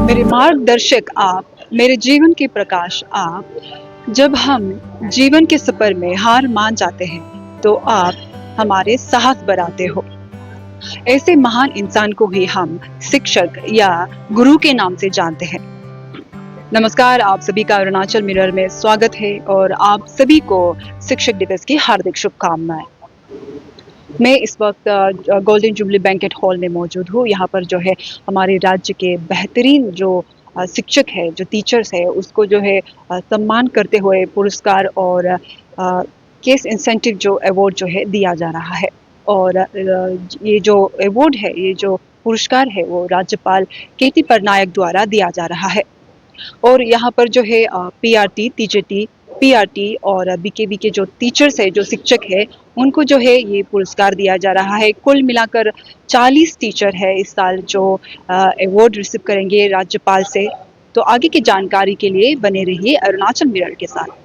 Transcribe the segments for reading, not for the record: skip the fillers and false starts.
मेरे मार्गदर्शक आप, मेरे जीवन के प्रकाश आप। जब हम जीवन के सफर में हार मान जाते हैं, तो आप हमारे साहस बढ़ाते हो। ऐसे महान इंसान को ही हम शिक्षक या गुरु के नाम से जानते हैं। नमस्कार, आप सभी का अरुणाचल मिरर में स्वागत है और आप सभी को शिक्षक दिवस की हार्दिक शुभकामनाएं। मैं इस वक्त गोल्डन जुबली बैंकेट हॉल में मौजूद हूँ। यहाँ पर जो है हमारे राज्य के बेहतरीन जो शिक्षक है, जो टीचर्स है, उसको जो है सम्मान करते हुए पुरस्कार और केस इंसेंटिव जो अवार्ड जो है दिया जा रहा है। और ये जो अवार्ड है, ये जो पुरस्कार है, वो राज्यपाल केटी पटनायक द्वारा दिया जा रहा है। और यहाँ पर जो है पीआरटी, टीजेटी, पीआरटी और बीकेबी के जो टीचर्स है, जो शिक्षक है, उनको जो है ये पुरस्कार दिया जा रहा है। कुल मिलाकर 40 टीचर है इस साल जो अवार्ड रिसीव करेंगे राज्यपाल से। तो आगे की जानकारी के लिए बने रहिए अरुणाचल मिरर के साथ।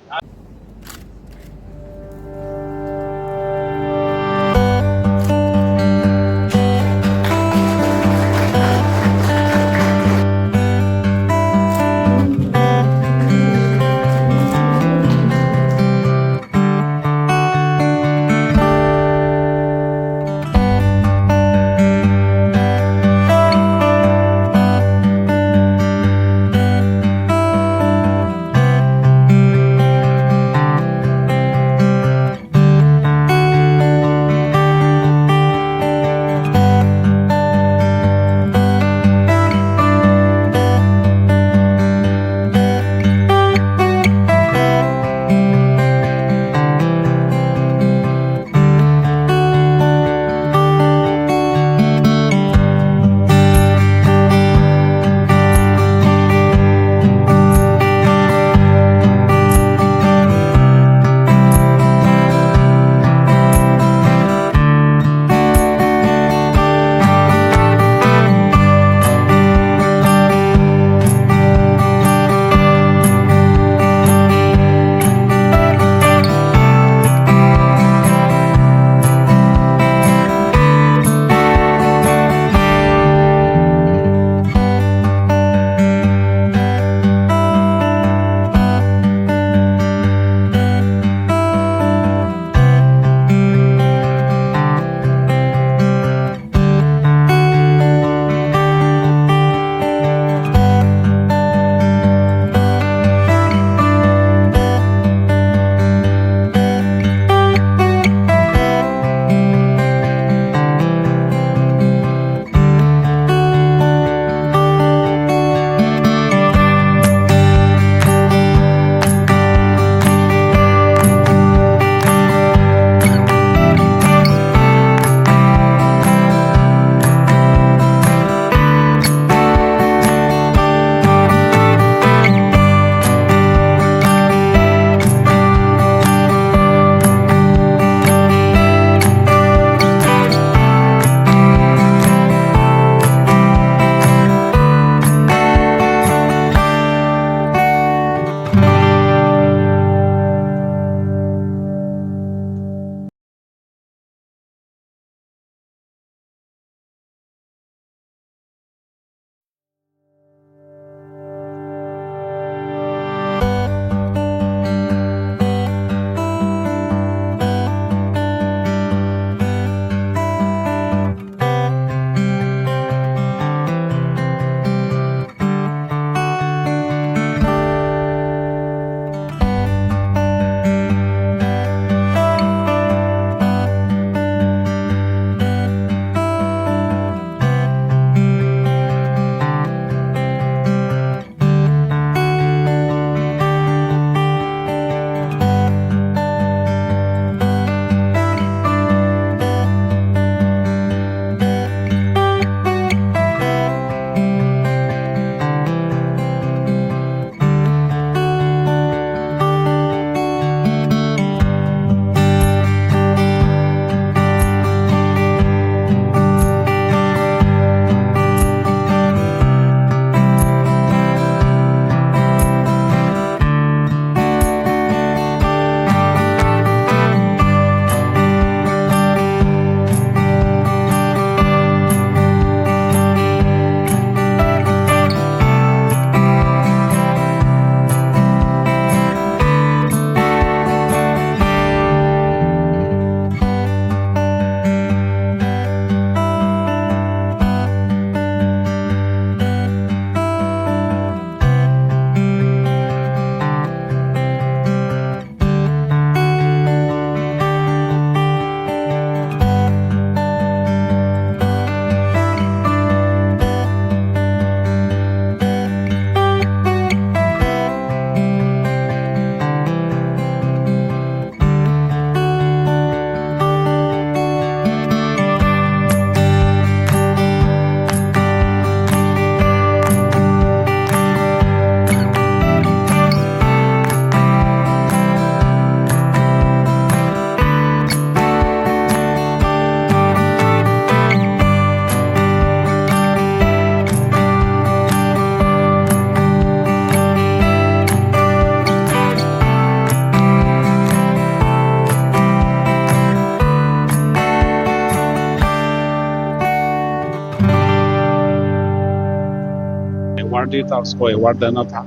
अवार्डी था उसको अवार्ड देना था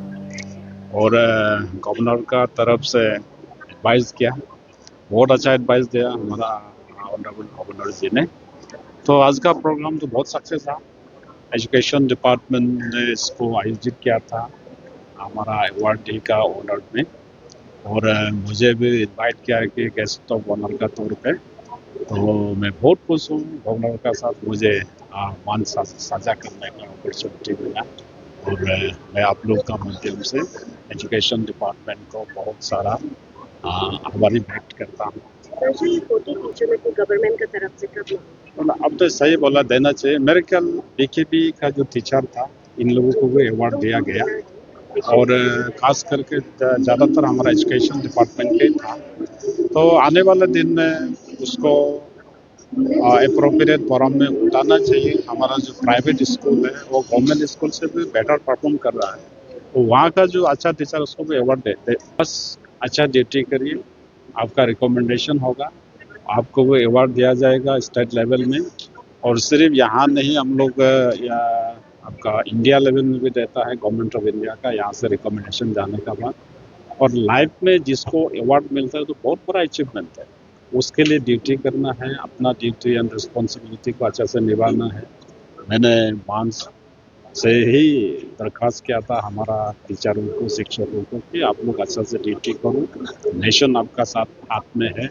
और गवर्नर का तरफ से एडवाइस किया, बहुत अच्छा एडवाइस दिया हमारा ऑनरेबल गवर्नर जी ने। तो आज का प्रोग्राम तो बहुत सक्सेस था। एजुकेशन डिपार्टमेंट ने इसको आयोजित किया था हमारा अवार्ड डे का ऑनर में, और मुझे भी इनवाइट किया है कि गेस्ट ऑफ ऑनर का तौर पे। तो मैं बहुत खुश हूँ गवर्नर का साथ मुझे मान साझा करने का अपॉर्चुनिटी मिला, और मैं आप लोग का माध्यम से एजुकेशन डिपार्टमेंट को बहुत सारा आभारी व्यक्त करता हूँ। गवर्नमेंट की तरफ से कब अब तो सही बोला, देना चाहिए। मेरे ख्याल बीकेबी का जो टीचर था इन लोगों को भी अवार्ड दिया गया, और खास करके ज़्यादातर हमारा एजुकेशन डिपार्टमेंट का ही था। तो आने वाले दिन में उसको अप्रोप्रिएट फोरम में उठाना चाहिए। हमारा जो प्राइवेट स्कूल है वो गवर्नमेंट स्कूल से भी बेटर परफॉर्म कर रहा है, तो वहाँ का जो अच्छा टीचर उसको भी अवार्ड देते। बस अच्छा ड्यूटी करिए, आपका रिकमेंडेशन होगा, आपको वो अवार्ड दिया जाएगा स्टेट लेवल में। और सिर्फ यहाँ नहीं, हम लोग या आपका इंडिया लेवल में भी देता है गवर्नमेंट ऑफ इंडिया का, यहाँ से रिकमेंडेशन जाने का बाद। और लाइफ में जिसको अवार्ड मिलता है तो बहुत बड़ा अचीवमेंट है, उसके लिए ड्यूटी करना है, अपना ड्यूटी एंड रिस्पॉन्सिबिलिटी को अच्छे से निभाना है। मैंने मांस से ही दरख्वास्त किया था हमारा टीचरों को, शिक्षकों को, कि आप लोग अच्छा से ड्यूटी करो, नेशन आपका साथ हाथ में है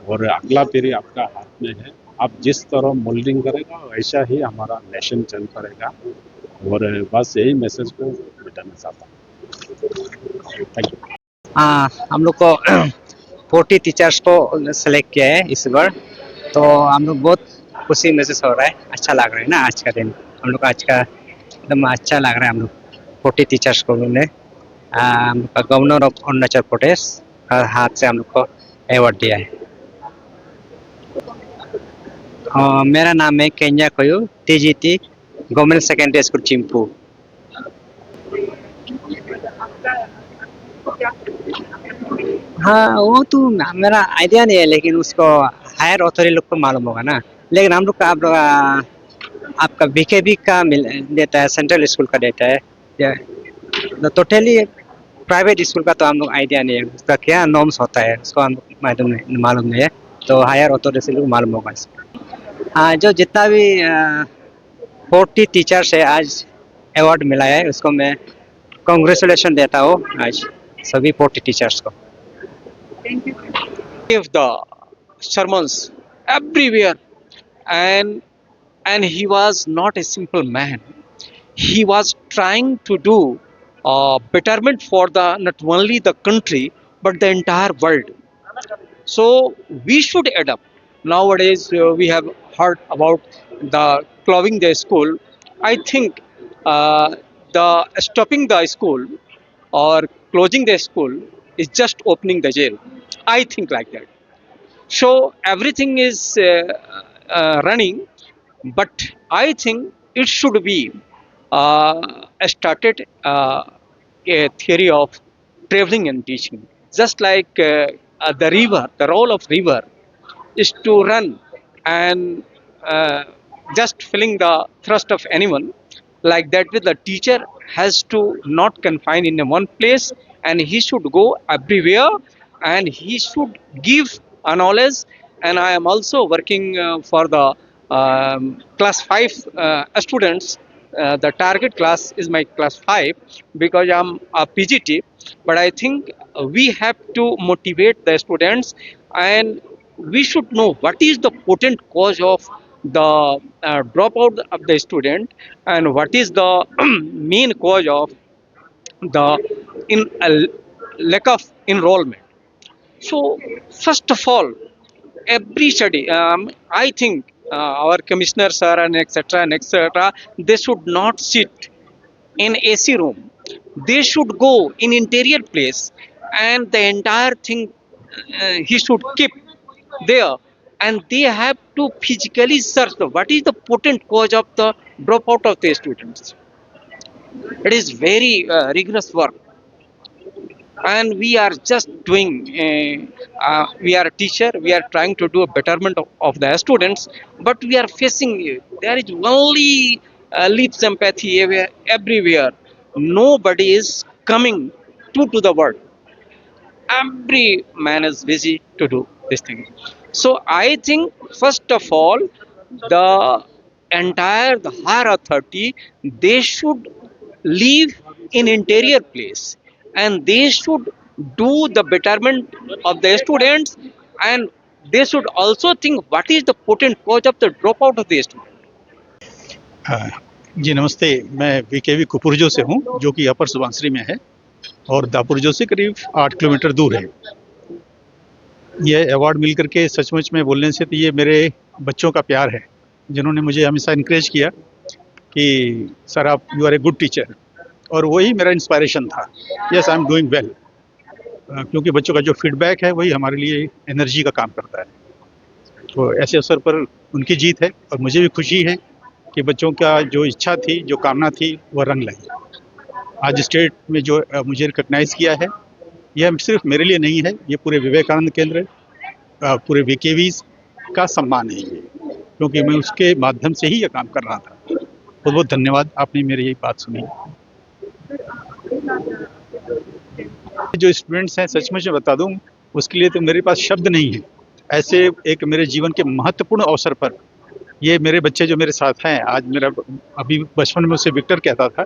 और अगला पीढ़ी आपका हाथ में है। आप जिस तरह मोल्डिंग करेगा वैसा ही हमारा नेशन चल पड़ेगा। और बस यही मैसेज को बताना चाहता हूँ। Thank you. हम लोग को 40 टीचर्स को सेलेक्ट किया है इस बार, तो हम लोग बहुत खुशी महसूस हो रहा है, अच्छा लग रहा है ना। आज का दिन हम लोग आज का एकदम अच्छा लग रहा है। हम लोग 40 टीचर्स को उन्होंने हम लोग का गवर्नर ऑफ अरुणाचल प्रदेश का हाथ से हम लोग को अवार्ड दिया है। मेरा नाम है Kenya Koyu, TGT government secondary school Chimpu. हाँ, वो तो मेरा आइडिया नहीं है, लेकिन उसको हायर अथॉरिटी लोग को मालूम होगा ना। लेकिन हम लोग का आपका बीकेबी का देता है, सेंट्रल स्कूल का देता है, टोटली प्राइवेट स्कूल का तो हम लोग आइडिया नहीं है, उसका क्या नॉर्म्स होता है उसको हम मालूम नहीं है। तो हायर अथॉरिटी लोग मालूम होगा इसको। जो जितना भी 40 टीचर्स है आज अवार्ड मिला है, उसको मैं कॉन्ग्रेचुलेशन देता हूँ आज सभी 40 टीचर्स को। Gave the sermons everywhere, and he was not a simple man. He was trying to do betterment for the not only the country but the entire world. So we should adapt. Nowadays we have heard about the closing the school. I think the stopping the school or closing the school is just opening the jail. I think like that. So everything is running, but I think it should be started a theory of traveling and teaching. Just like the river, the role of river is to run and just filling the thrust of anyone. Like that way, the teacher has to not confine in a one place, and he should go everywhere, and he should give a knowledge. And I am also working for the class 5 students. The target class is my class 5 because I'm a PGT. But I think we have to motivate the students, and we should know what is the potent cause of the dropout of the student, and what is the main cause of the in lack of enrollment. So first of all, every study, I think our commissioner sir and etc, they should not sit in AC room. They should go in interior place, and the entire thing he should keep there, and they have to physically search what is the potent cause of the dropout of the students. It is very rigorous work, and we are just doing we are a teacher, we are trying to do a betterment of the students, but we are facing there is only leap sympathy everywhere. nobody is coming to the world. Every man is busy to do this thing. So I think first of all, the the higher authority, they should live in interior place, and they should do the betterment of the students, and they should also think what is the potent cause of the dropout of the student. हाँ, जी नमस्ते। मैं VKV कुपुरजो से हूँ, जो कि अपर सुबनसिरी में है और दापुरजो से करीब 8 किलोमीटर दूर है। ये अवार्ड मिल करके सचमुच में बोलने से तो ये मेरे बच्चों का प्यार है, जिन्होंने मुझे हमेशा इनकरेज किया कि सर आप you are a good teacher, और वही मेरा इंस्पायरेशन था। Yes, I am doing well, क्योंकि बच्चों का जो फीडबैक है वही हमारे लिए एनर्जी का काम करता है। तो ऐसे अवसर पर उनकी जीत है और मुझे भी खुशी है कि बच्चों का जो इच्छा थी, जो कामना थी, वह रंग लाई। आज स्टेट में जो मुझे रिकग्नाइज किया है, यह सिर्फ मेरे लिए नहीं है, ये पूरे विवेकानंद केंद्र, पूरे वीकेवीज का सम्मान है ये, क्योंकि मैं उसके माध्यम से ही ये काम कर रहा था। बहुत बहुत धन्यवाद, आपने मेरी ये बात सुनी। जो स्टूडेंट्स हैं, सचमुच में बता दूं, उसके लिए तो मेरे पास शब्द नहीं है। ऐसे एक मेरे जीवन के महत्वपूर्ण अवसर पर ये मेरे बच्चे जो मेरे साथ हैं, आज मेरा अभी बचपन में उसे विक्टर कहता था,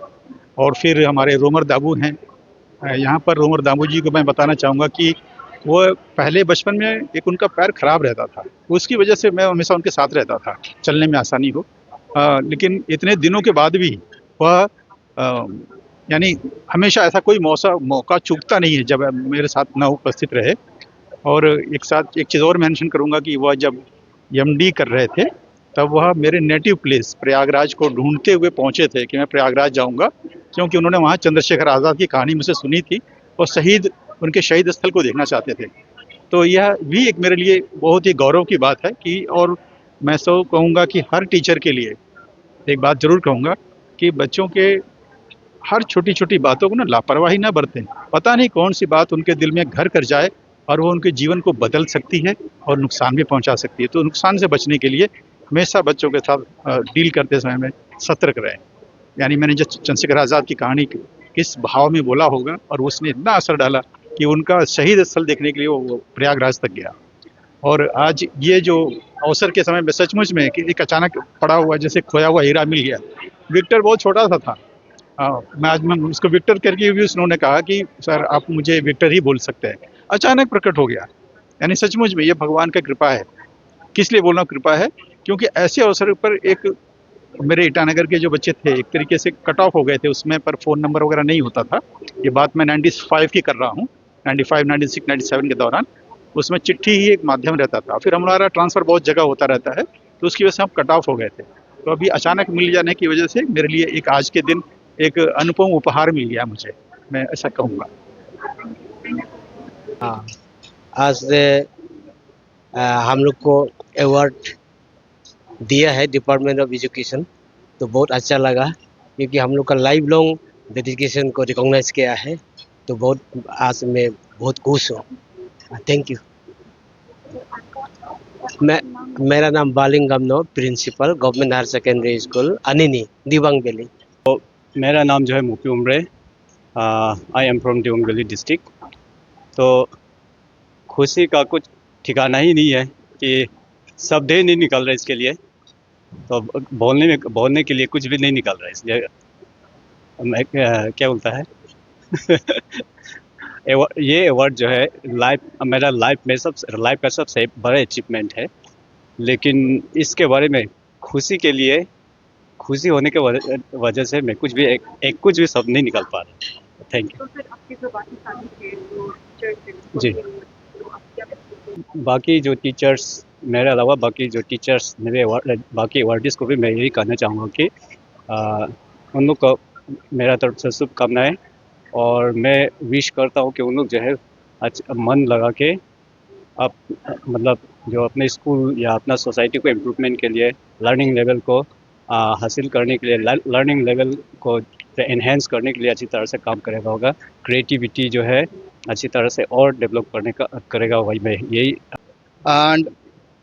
और फिर हमारे रोमर दाबू हैं। यहाँ पर रोमर दाबू जी को मैं बताना चाहूँगा कि वो पहले बचपन में एक उनका पैर खराब रहता था, उसकी वजह से मैं हमेशा उनके साथ रहता था, चलने में आसानी हो। लेकिन इतने दिनों के बाद भी वह यानी हमेशा ऐसा कोई मौका चूकता नहीं है जब मेरे साथ ना उपस्थित रहे। और एक चीज़ और मेंशन करूँगा कि वह जब एमडी कर रहे थे, तब वह मेरे नेटिव प्लेस प्रयागराज को ढूंढते हुए पहुंचे थे कि मैं प्रयागराज जाऊंगा, क्योंकि उन्होंने वहां चंद्रशेखर आज़ाद की कहानी मुझसे सुनी थी और उनके शहीद स्थल को देखना चाहते थे। तो यह भी एक मेरे लिए बहुत ही गौरव की बात है कि, और मैं तो कहूँगा कि हर टीचर के लिए एक बात जरूर कहूँगा कि बच्चों के हर छोटी छोटी बातों को ना लापरवाही ना बरतें। पता नहीं कौन सी बात उनके दिल में घर कर जाए और वो उनके जीवन को बदल सकती है और नुकसान भी पहुंचा सकती है। तो नुकसान से बचने के लिए हमेशा बच्चों के साथ डील करते समय में सतर्क रहें। यानी मैंने जो चंद्रशेखर आज़ाद की कहानी किस भाव में बोला होगा, और उसने इतना असर डाला कि उनका शहीद स्थल देखने के लिए वो प्रयागराज तक गया। और आज ये जो अवसर के समय में सचमुच में कि एक अचानक पड़ा हुआ जैसे खोया हुआ हीरा मिल गया। विक्टर बहुत छोटा सा था, मैं उसको विक्टर करके भी उन्होंने कहा कि सर आप मुझे विक्टर ही बोल सकते हैं। अचानक प्रकट हो गया। यानी सचमुच में ये भगवान का कृपा है। किस लिए बोलना कृपा है? क्योंकि ऐसे अवसर पर एक मेरे ईटानगर के जो बच्चे थे एक तरीके से कट ऑफ हो गए थे उसमें, पर फ़ोन नंबर वगैरह नहीं होता था। ये बात मैं 95 की कर रहा हूँ, 95, 96, 97 के दौरान। उसमें चिट्ठी ही एक माध्यम रहता था। फिर हमारा ट्रांसफ़र बहुत जगह होता रहता है, तो उसकी वजह से हम कट ऑफ हो गए थे। तो अभी अचानक मिल जाने की वजह से मेरे लिए एक आज के दिन एक अनुपम उपहार मिल गया मुझे, मैं ऐसा कहूँगा। हाँ, आज हम लोग को अवार्ड दिया है डिपार्टमेंट ऑफ एजुकेशन, तो बहुत अच्छा लगा, क्योंकि हम लोग का लाइफ लॉन्ग डेडिकेशन को रिकॉग्नाइज किया है। तो बहुत आज मैं बहुत खुश हूँ। Thank you. मेरा नाम Baling Gamno, principal government higher secondary school Anini, Dibang Valley. मेरा नाम जो है Mupi Umre, I am from Dibang Valley district. तो खुशी का कुछ ठिकाना ही नहीं है कि शब्द ही नहीं निकल रहे इसके लिए। तो बोलने के लिए कुछ भी नहीं निकल रहा है इसलिए मैं क्या बोलता है ये अवार्ड जो है मेरा लाइफ का सबसे बड़ा अचीवमेंट है। लेकिन इसके बारे में खुशी होने के वजह से मैं कुछ भी शब्द नहीं निकाल पा रहा। थैंक यू जी। बाकी जो टीचर्स मेरे अलावा बाकी अवार्डीज़ को भी मैं यही कहना चाहूँगा कि उन लोग को मेरा तरफ से शुभकामनाएं, और मैं विश करता हूँ कि उन लोग जो है मन लगा के मतलब जो अपने स्कूल या अपना सोसाइटी को इम्प्रूवमेंट के लिए, लर्निंग लेवल को हासिल करने के लिए, लर्निंग लेवल को एनहेंस करने के लिए अच्छी तरह से काम करेगा होगा। क्रिएटिविटी जो है अच्छी तरह से और डेवलप करेगा, वही मैं यही। And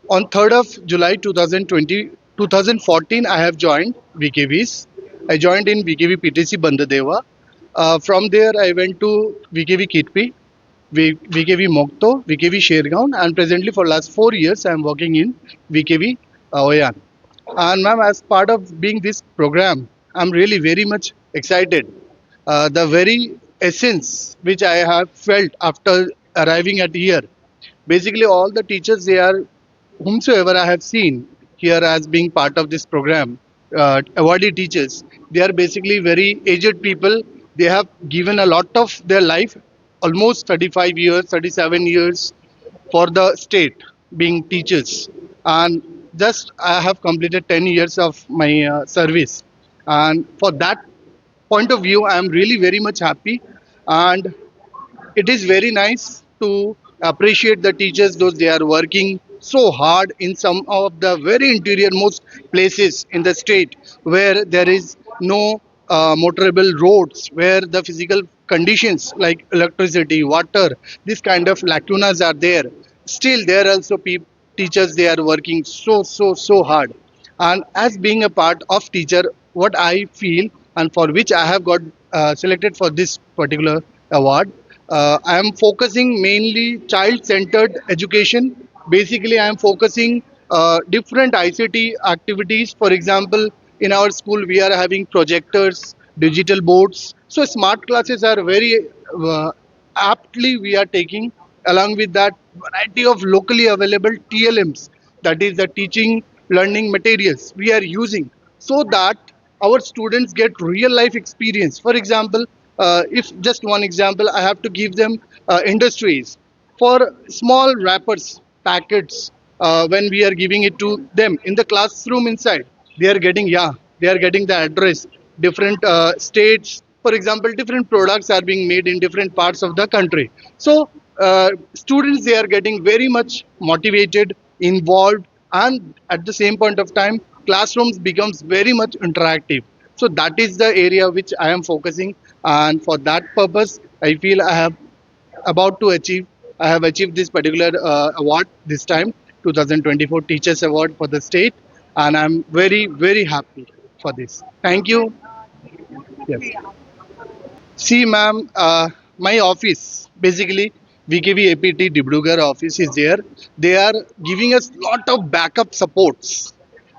on 3rd of July 2014, I have joined VKVs. I joined in VKV PTC Bandadeva. From there, I went to VKV Kitpi, VKV Mokto, VKV Shergaon, and presently for last 4 years, I am working in VKV Oyan. And ma'am, as part of being this program, I'm really very much excited. The very essence which I have felt after arriving at here, basically all the teachers, they are whomsoever I have seen here as being part of this program, awardee teachers, they are basically very aged people. They have given a lot of their life, almost 35 years, 37 years for the state, being teachers. And just I have completed 10 years of my service. And for that point of view, I am really very much happy. And it is very nice to appreciate the teachers, those they are working so hard in some of the very interior most places in the state where there is no motorable roads, where the physical conditions like electricity, water, this kind of lacunas are there. Still there are also teachers, they are working so hard. And as being a part of teacher, what I feel and for which I have got selected for this particular award, I am focusing mainly child centered education. Basically, I am focusing different ICT activities. For example, in our school we are having projectors, digital boards, so smart classes are very uh, aptly we are taking. Along with that, variety of locally available TLMs, that is the teaching learning materials we are using, so that our students get real life experience. For example, if just one example I have to give them, industries for small wrappers packets, when we are giving it to them in the classroom inside, they are getting, yeah, they are getting the address, different states, for example, different products are being made in different parts of the country. So students, they are getting very much motivated, involved, and at the same point of time classrooms becomes very much interactive. So that is the area which I am focusing, and for that purpose I feel I have about to achieve, I have achieved this particular award this time, 2024 Teachers Award for the state, and I'm very happy for this. Thank you. Yes. See, ma'am, my office, basically, VKV APT Dibrugarh office is there. They are giving us lot of backup supports.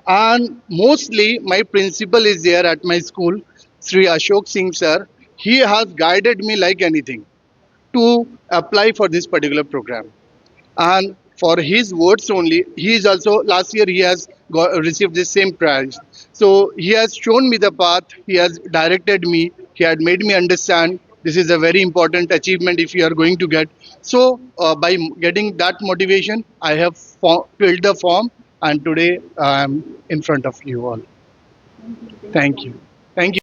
And mostly, my principal is there at my school, Sri Ashok Singh sir. He has guided me like anything to apply for this particular program. And for his words only, he is also, last year he has received the same prize. So he has shown me the path, he has directed me, he had made me understand this is a very important achievement if you are going to get. So by getting that motivation, I have filled the form, and today I am in front of you all. Thank you. Thank you.